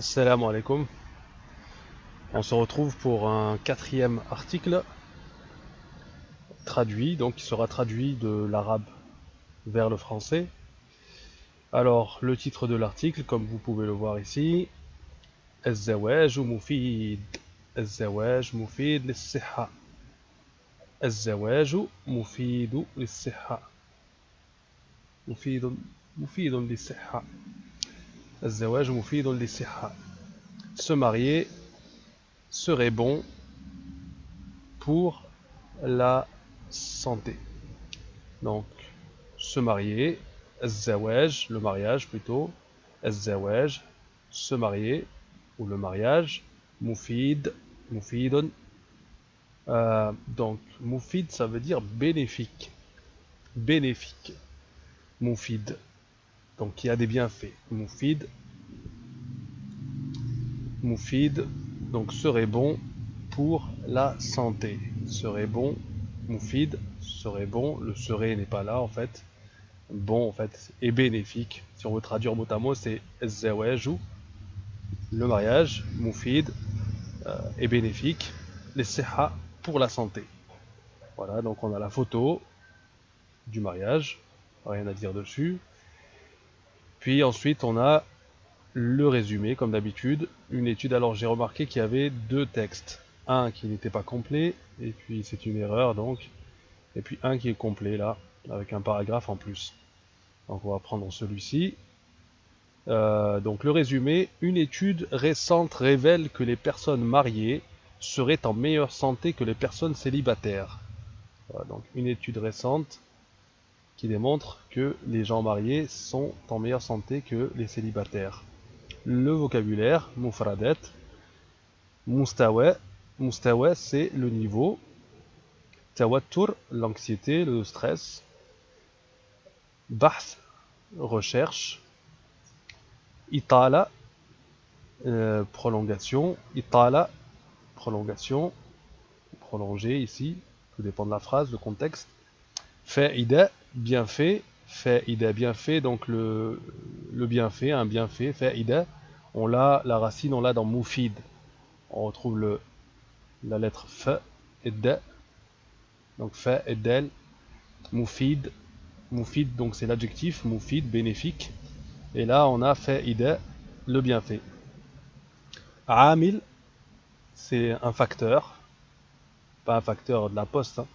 Salam alaikum. On se retrouve pour un quatrième article traduit, donc qui sera traduit de l'arabe vers le français. Alors, le titre de l'article, comme vous pouvez le voir ici, الزواج مفيد. الزواج مفيد للصحة. الزواج مفيد للصحة. مفيد مفيد للصحة. الزواج مفيد للصحة. Se marier serait bon pour la santé. Donc, se marier, الزواج, le mariage plutôt, الزواج, se marier, ou le mariage, مفيد, مفيد, donc مفيد ça veut dire bénéfique, bénéfique, مفيد, donc qui a des bienfaits, مفيد, مفيد, donc serait bon pour la santé, serait bon, مفيد, serait bon, le serait n'est pas là en fait, bon en fait et bénéfique. Si on veut traduire mot à mot, c'est الزواج, le mariage, مفيد, est bénéfique, les siha pour la santé. Voilà, donc on a la photo du mariage, rien à dire dessus. Puis ensuite on a le résumé comme d'habitude, une étude. Alors j'ai remarqué qu'il y avait deux textes, un qui n'était pas complet et puis c'est une erreur donc, et puis un qui est complet là avec un paragraphe en plus. Donc on va prendre celui-ci. Donc le résumé, une étude récente révèle que les personnes mariées seraient en meilleure santé que les personnes célibataires. Voilà, donc une étude récente qui démontre que les gens mariés sont en meilleure santé que les célibataires. Le vocabulaire, mufradet, mustawa, mustawa c'est le niveau, tawattur, l'anxiété, le stress, bahth, recherche, itala, prolongation, itala, prolongation, prolonger ici, tout dépend de la phrase, le contexte. Fa'ida, bienfait, fa'ida, bienfait, donc le bienfait, un bienfait, fa'ida, on l'a, la racine, on l'a dans mufid. On retrouve la lettre fa et da, donc fa et del, mufid, mufid, donc c'est l'adjectif, mufid, bénéfique. Et là, on a fa'ida, le bienfait. Amil, c'est un facteur, pas un facteur de la poste, hein.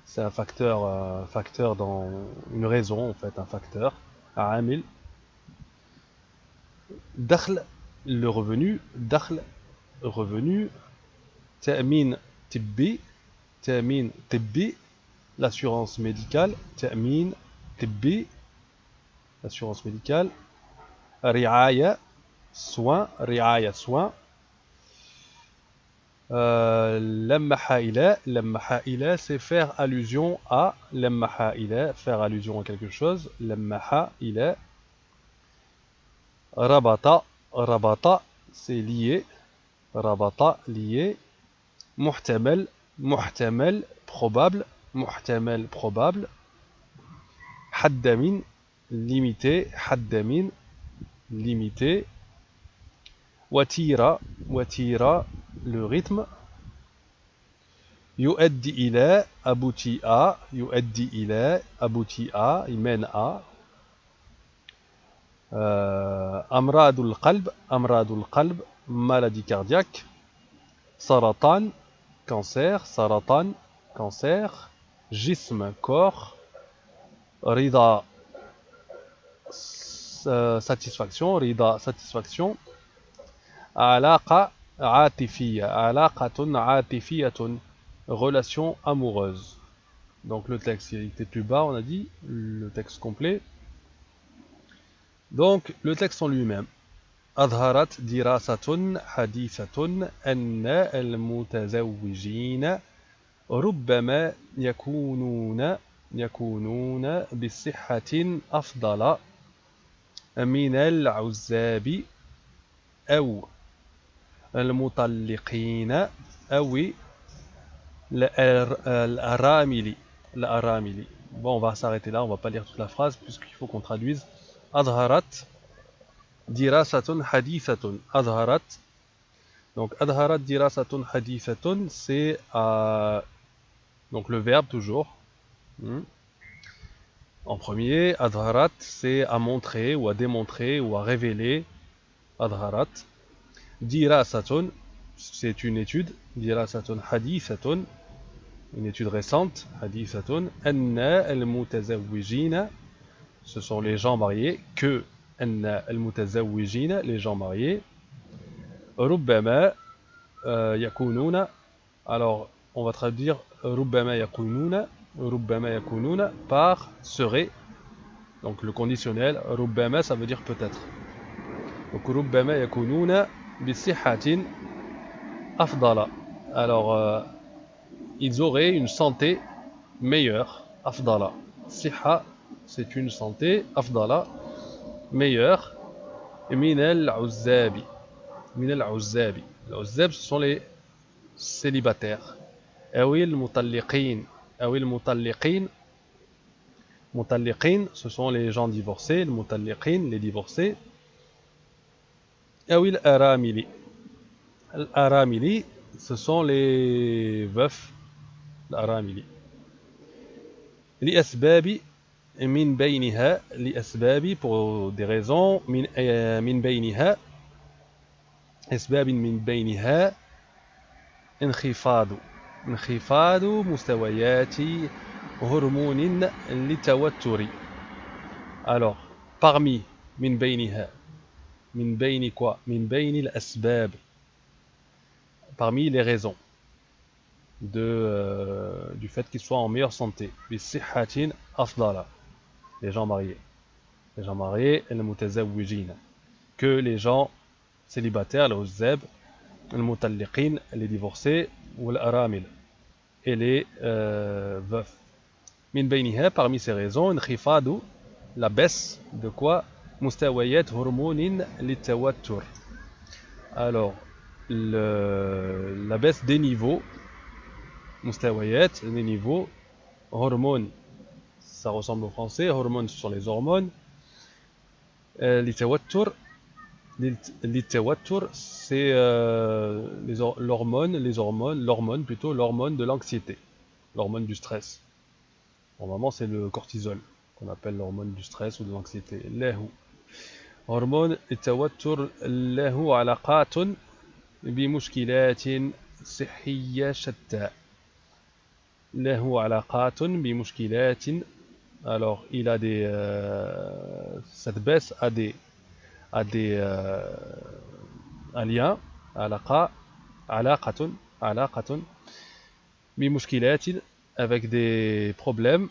C'est un facteur dans une raison en fait, un facteur. Amil. Dakhl, le revenu. Dakhl, revenu. Ta'min tibbi. Ta'min tibbi, l'assurance médicale. Ta'min tibbi, l'assurance médicale. Ri'aya, soin. Ri'aya, soin. Lammaha ila, c'est faire allusion à. Lammaha ila, faire allusion à quelque chose. Lammaha ila. Rabata, rabata, c'est lié. Rabata, lié. Muhtamal, muhtamal, probable. Muhtamal, probable. Haddamin, limité. Haddamin, limité. Watira, watira, le rythme. Yuaddi ila, abouti à. Yuaddi ila, abouti à, il mène à. Amradul qalb, maladie cardiaque. Saratan, cancer. Saratan, cancer. Jism, corps. Rida, satisfaction. Rida, satisfaction. Alaqa, atifiyya. Alaqatun, atifiyatun, relation amoureuse. Donc le texte il était plus bas, on a dit, le texte complet. Donc le texte en lui-même. أظهرت دراسة حديثة أن المتزوجين ربما يكونون بصحة أفضل من العزاب أو المطلقين أو الأرامل. Bon, on va s'arrêter là, on va pas lire toute la phrase puisqu'il faut qu'on traduise. أظهرت, dirasatun hadithatun adharat. Donc adharat dirasatun hadithatun, c'est donc le verbe toujours. En premier, adharat, c'est à montrer ou à démontrer ou à révéler. Adharat. Dirasatun, c'est une étude. Dirasatun hadithatun, une étude récente. Hadithatun. Anna al-mutazawwijina, ce sont les gens mariés. Que anna al-mutazawwijina, les gens mariés. Rubbama yakununa. Alors, on va traduire rubbama yakununa. Rubbama yakununa par serait. Donc le conditionnel, rubbama, ça veut dire peut-être. Donc rubbama yakununa bisihhatin afdala. Alors, ils auraient une santé meilleure. Afdala. Siha, c'est une santé. Afdala, meilleure. Min al-uzzabi. Min al-uzzabi. Al-uzzab, ce sont les célibataires. Awi al-mutalliqin. Awi al-mutalliqin. Mutalliqin, ce sont les gens divorcés. Al-mutalliqin, les divorcés. Awi al-aramili. Al-aramili, ce sont les veufs. Al-aramili. لأسباب من بينها لأسباب pour des raisons من بينها أسباب من بينها انخفاض مستويات هرمون للتوتر. Alors parmi من بينها من بين quoi من بين الأسباب parmi les raisons du fait qu'ils soient en meilleure santé. بصحة أفضل, les gens mariés. Les gens mariés, المتزوجين, que les gens célibataires, les uzzab, المطلقين, les divorcés, ou الأرامل, et les veufs. من بينها, parmi ces raisons, انخفاض, la baisse de quoi مستويات هرمون للتوتر. Alors, la baisse des niveaux, مستويات, les niveaux, hormones, ça ressemble au français, hormones ce sont les hormones. للتوتر, c'est l'hormone de l'anxiété, l'hormone du stress. Normalement, c'est le cortisol qu'on appelle l'hormone du stress ou de l'anxiété. له هرمون التوتر له علاقات بمشكلات صحية شتى. له علاقات بمشكلات. Alors, il a des cette baisse a des un lien, علاقة بمشكلات, avec des problèmes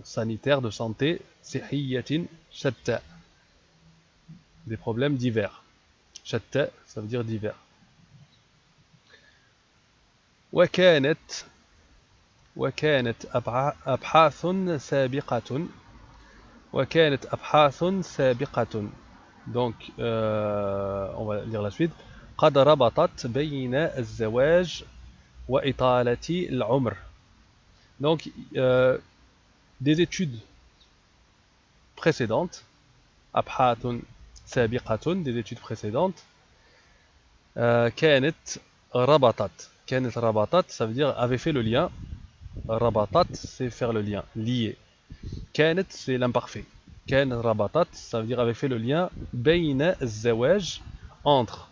sanitaires de santé, صحية شتى, des problèmes divers. شتى, ça veut dire divers. وكانت أبحاث سابقة. Donc, on va lire la suite. قد ربطت بين الزواج وإطالة العمر. Donc, des études précédentes, أبحاث سابقة, des études précédentes, كانت ربطت. كانت ربطت, ça veut dire avait fait le lien. ربطت, c'est faire le lien, lier. كانت, c'est l'imparfait. كان ربطت, ça veut dire avait fait le lien. بين الزواج, entre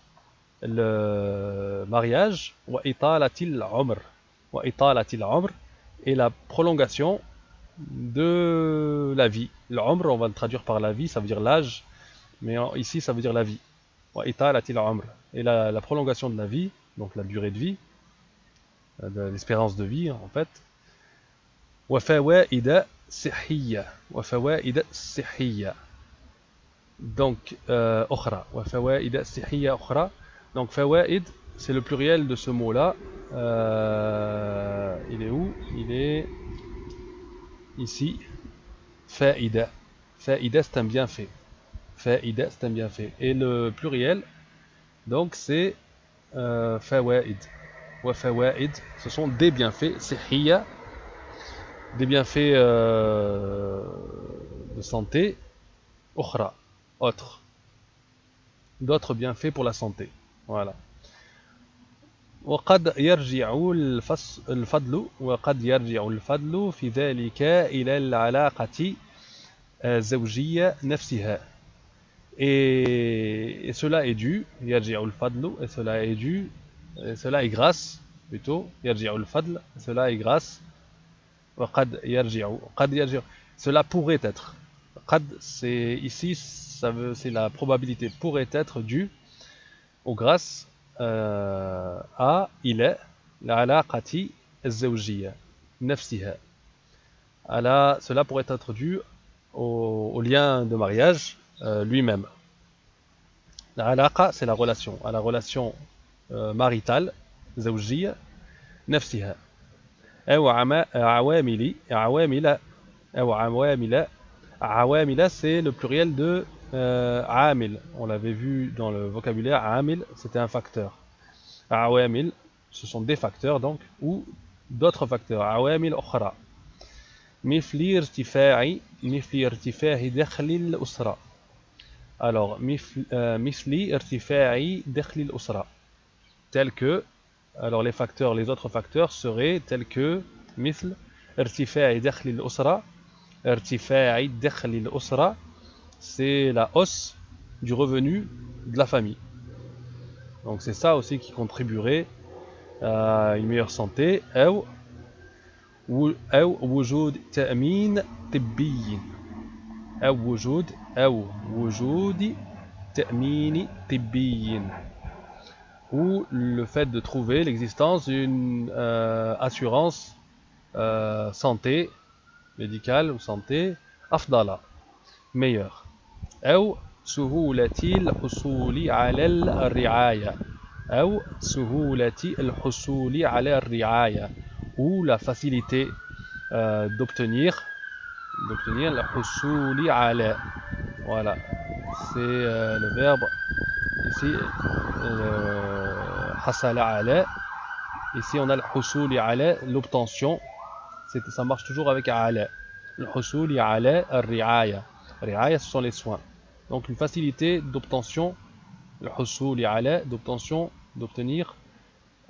le mariage, وإطالة العمر. وإطالة العمر, et la prolongation de la vie. العمر, on va le traduire par la vie, ça veut dire l'âge, mais ici ça veut dire la vie. وإطالة العمر, et la prolongation de la vie, donc la durée de vie, de l'espérance de vie en fait. وفوائد صحية. وفوائد صحية. Donc أخرى. وفوائد صحية أخرى. Donc فوائد, c'est le pluriel de ce mot-là. Il est où? Il est ici. فائدة. فائدة, c'est un bienfait. فائدة, c'est un bienfait. Et le pluriel, donc c'est فوائد. وفوائد, ce sont des bienfaits. صحية, des bienfaits de santé. أخرى, autres. D'autres bienfaits pour la santé. Voilà. وقد يرجع الفضل في ذلك إلى العلاقة الزوجية نفسها. Et cela est dû, يرجع الفضل, et cela est grâce, plutôt, يرجع الفضل, cela est grâce, وقد يرجع, cela pourrait être. قد, c'est ici, c'est la probabilité, pourrait être dû aux grâces à إلى العلاقة الزوجية نفسها. Cela pourrait être dû au lien de mariage lui-même. La alaqa, c'est la relation, à la relation maritale, زوجية نفسها. أو عوامل, c'est le pluriel de عامل. On l'avait vu dans le vocabulaire, عامل, c'était un facteur. عوامل, ce sont des facteurs donc, ou d'autres facteurs. عوامل أخرى. مثل ارتفاع دخل الأسرة. Alors, مثل ارتفاع دخل الأسرة. Tel que, alors les facteurs, les autres facteurs seraient tels que مثل ارتفاع دخل الأسرة. ارتفاع دخل الأسرة, c'est la hausse du revenu de la famille. Donc c'est ça aussi qui contribuerait à une meilleure santé. أو وجود تأمين طبي. أو وجود تأمين طبي. Ou le fait de trouver l'existence d'une assurance santé, médicale ou santé, أفضل, meilleure. أو سهولة الحصول على الرعاية. أو سهولة الحصول على الرعاية. Ou la facilité d'obtenir الحصول على. Voilà, c'est le verbe ici حصل على. Ici on a الحصول على, l'obtention, ça marche toujours avec على. الحصول على الرعاية. الرعاية, ce sont les soins. Donc une facilité d'obtention, الحصول على, d'obtenir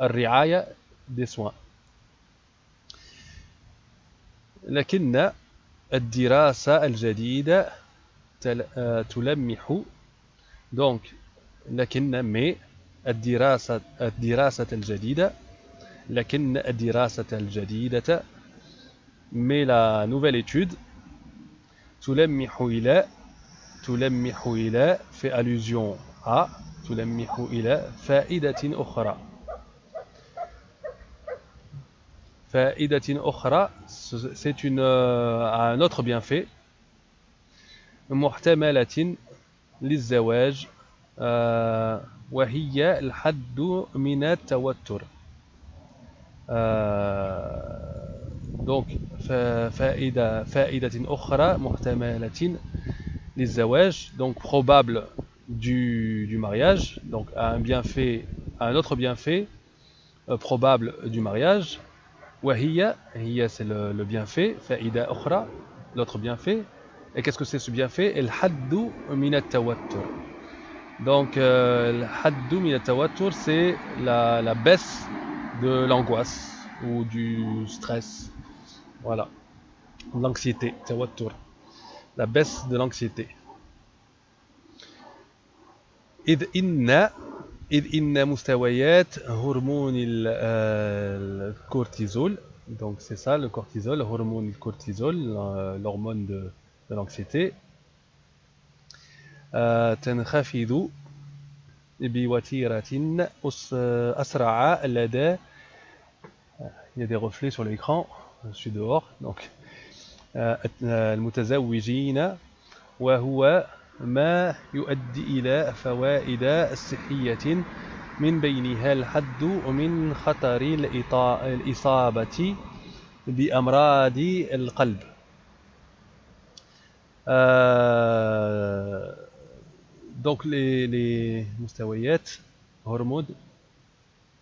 الرعاية, des soins. لكن الدراسة الجديدة تلمح. Donc لكن mais الدراسة الجديدة. لكن الدراسة الجديدة, mais la nouvelle étude, تلمح إلى fait allusion à, تلمح إلى فائدة أخرى. فائدة أخرى, c'est un autre bienfait. محتملة للزواج وهي الحد من التوتر. Donc فائدة أخرى محتملة للزواج, donc probable du mariage, donc un autre bienfait probable du mariage. وهي, c'est le bienfait, فائدة أخرى, l'autre bienfait. Et qu'est-ce que c'est ce bienfait? الحد من التوتر. Donc الحد من التوتر, c'est la baisse de l'angoisse ou du stress. Voilà, l'anxiété, توتر, la baisse de l'anxiété. إذ إن مستويات هرمون الكورتيزول, donc c'est ça le cortisol, hormone cortisol, l'hormone de l'anxiété, تنخفض بوتيرة أسرع لدى, il y a des reflets sur l'écran, je suis dehors, donc المتزوجين, وهو ما يؤدي إلى فوائد صحية من بينها الحد من خطر الإصابة بأمراض القلب. Donc les مستويات هرمون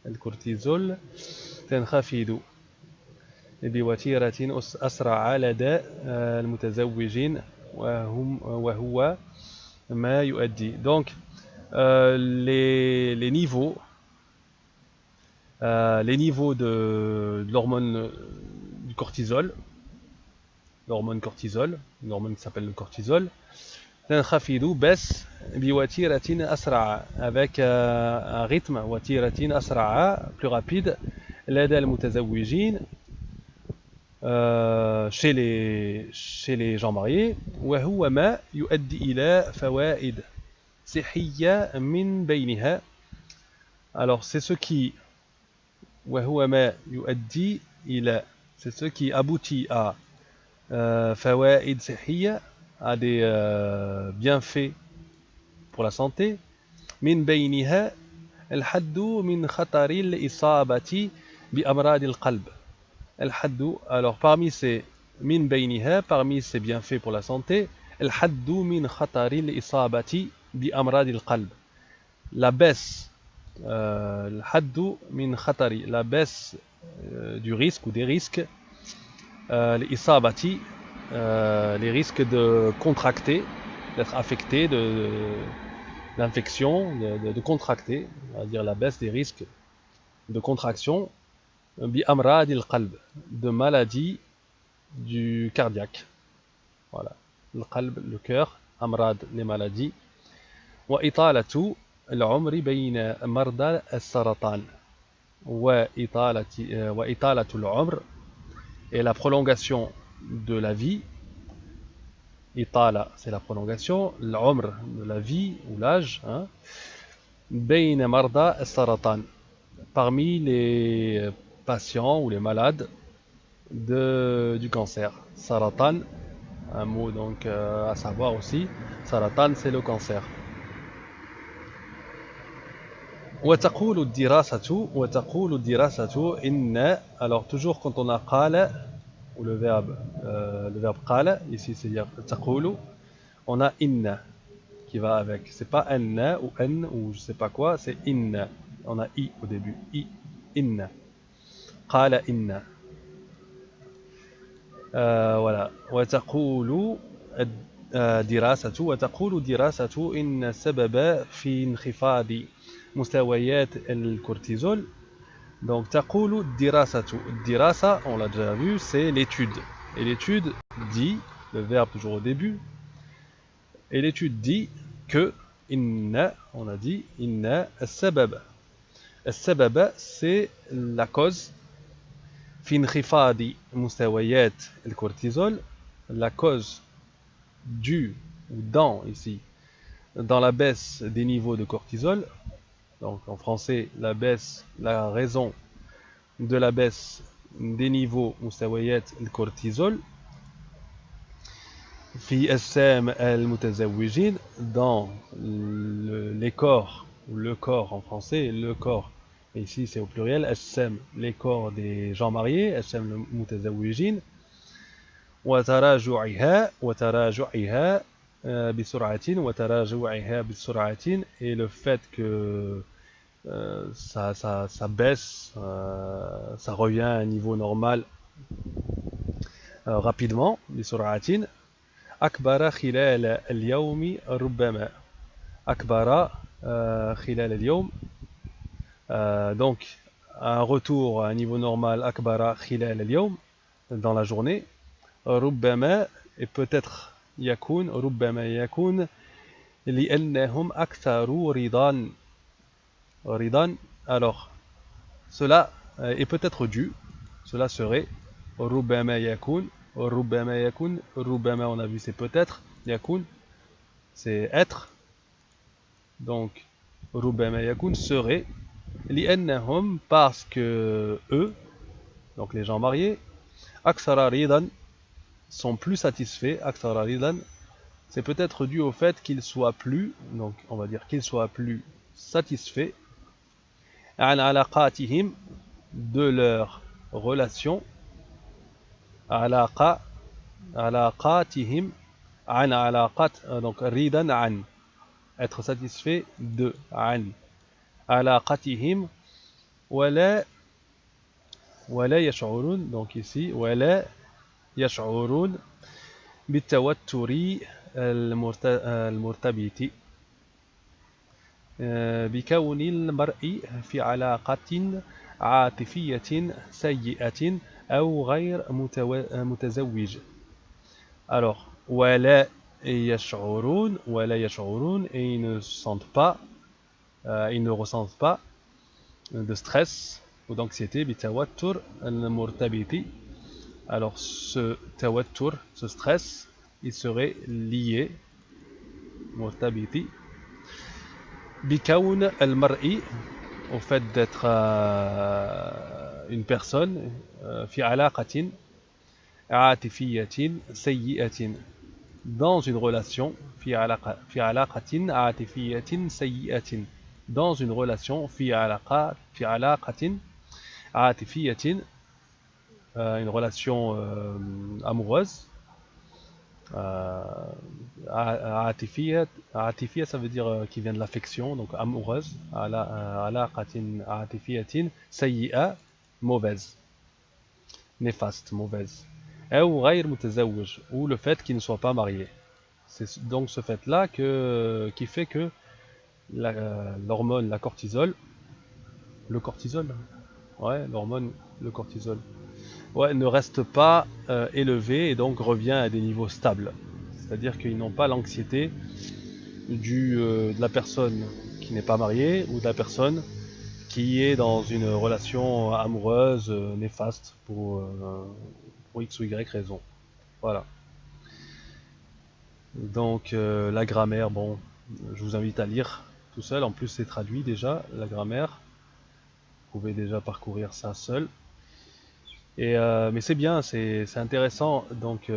الكورتيزول تنخفض بوتيرة أسرع لدى المتزوجين, وهو ما يؤدي. Donc les niveaux de l'hormone du cortisol, l'hormone cortisol, une hormone qui s'appelle le cortisol, تنخفض baisse بوتيرة أسرع, avec un rythme وتيرة أسرع, plus rapide, لدى المتزوجين, chez les gens mariés, وهو ما يؤدي إلى فوائد صحية من بينها. Alors c'est ce qui وهو ما يؤدي إلى, c'est ce qui aboutit à فوائد صحية, à des bienfaits pour la santé. من بينها الحد من خطر الإصابة بأمراض القلب. الحد, alors parmi ces من بينها, parmi ces bienfaits pour la santé, الحد من خطر الإصابة بأمراض القلب, la baisse, الحد من خطر, la baisse du risque ou des risques, الإصابة, les risques de contracter, d'être affecté, d'infection, de contracter, on va dire la baisse des risques de contraction, بأمراض القلب, de maladies du cardiaque. Voilà, le qalb, le cœur, amrad, les maladies. وإطالة العمر بين مرضى السرطان. وإطالة العمر, et la prolongation de la vie. Itala, c'est la prolongation. L'umr, de la vie ou l'âge. Hein. بين مرضى السرطان, parmi les patients ou les malades du cancer. Saratan, un mot donc à savoir aussi. Saratan, c'est le cancer. وتقول الدراسة إن, alors toujours quand on a قال, ou le verbe قال, ici c'est dire تقول, on a inna qui va avec. C'est pas anna ou an ou je sais pas quoi, c'est inna. On a i au début. I, inna. قال inna. Voilà. وتقول الدراسة إن السبب في انخفاض مستويات الكورتيزول. Donc تقول الدراسة. الدراسة, on l'a déjà vu, c'est l'étude. Et l'étude dit, le verbe toujours au début, et l'étude dit que inna, on a dit inna السبب. السبب, c'est la cause. في انخفاض مستويات الكورتيزول, la cause du ou dans ici, dans la baisse des niveaux de cortisol. Donc en français, la baisse, la raison de la baisse des niveaux مستويات الكورتيزول في أجسام المتزوجين, dans les corps, ou le corps en français, le corps, et ici c'est au pluriel, أجسام, les corps des gens mariés, أجسام المتزوجين. وتراجعها بسرعة, et le fait que ça baisse, ça revient à un niveau normal rapidement, بسرعة. أكبر خلال اليوم ربما. أكبر خلال اليوم, donc un retour à un niveau normal, أكبر خلال اليوم, dans la journée. ربما, et peut-être يكون, ربما يكون لأنهم أكثر رضا. Alors cela est peut-être dû, cela serait ربما يكون, ربما on a vu c'est peut-être, يكون c'est être, donc ربما يكون serait, لأنهم parce que eux, donc les gens mariés, أكثر رضا, sont plus satisfaits, أكثر رضا, c'est peut-être dû au fait qu'ils soient plus, donc on va dire qu'ils soient plus satisfaits, عن علاقاتهم, de leur relation, علاقاتهم, عن علاقات, donc رضا عن, être satisfait de, عن علاقتهم, ولا يشعرون, donc ici ولا يشعرون بالتوتر المرتبط بكون المرء في علاقة عاطفية سيئة أو غير متزوج. Alors, ولا يشعرون et ils ne sentent pas, ils ne ressentent pas de stress ou d'anxiété بتوتر المرتبط. Alors ce tawattur, ce stress, il serait lié مرتبط بكون المرء au fait d'être une personne في علاقة عاطفية سيئة dans une relation في علاقة عاطفية سيئة dans une relation في علاقة عاطفية une relation amoureuse. عاطفية ça veut dire qui vient de l'affection, donc amoureuse. علاقة عاطفية سيئة, mauvaise, néfaste, mauvaise. أو غير متزوج, ou le fait qu'il ne soit pas marié. C'est donc ce fait-là qui fait que l'hormone, la cortisol, le cortisol, ouais, l'hormone, le cortisol, ouais, ne reste pas élevé et donc revient à des niveaux stables. C'est-à-dire qu'ils n'ont pas l'anxiété de la personne qui n'est pas mariée ou de la personne qui est dans une relation amoureuse néfaste pour X ou Y raison. Voilà. Donc la grammaire, bon, je vous invite à lire tout seul. En plus, c'est traduit déjà, la grammaire. Vous pouvez déjà parcourir ça seul. Mais c'est bien, c'est intéressant. Donc, il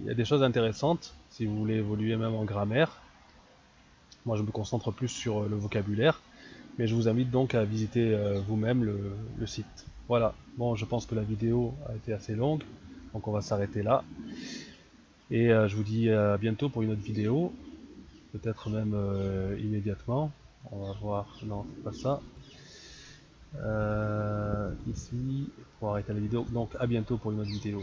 y a des choses intéressantes si vous voulez évoluer même en grammaire. Moi, je me concentre plus sur le vocabulaire, mais je vous invite donc à visiter vous-même le site. Voilà. Bon, je pense que la vidéo a été assez longue, donc on va s'arrêter là. Et je vous dis à bientôt pour une autre vidéo, peut-être même immédiatement. On va voir. Non, c'est pas ça. Ici, pour arrêter la vidéo. Donc à bientôt pour une autre vidéo.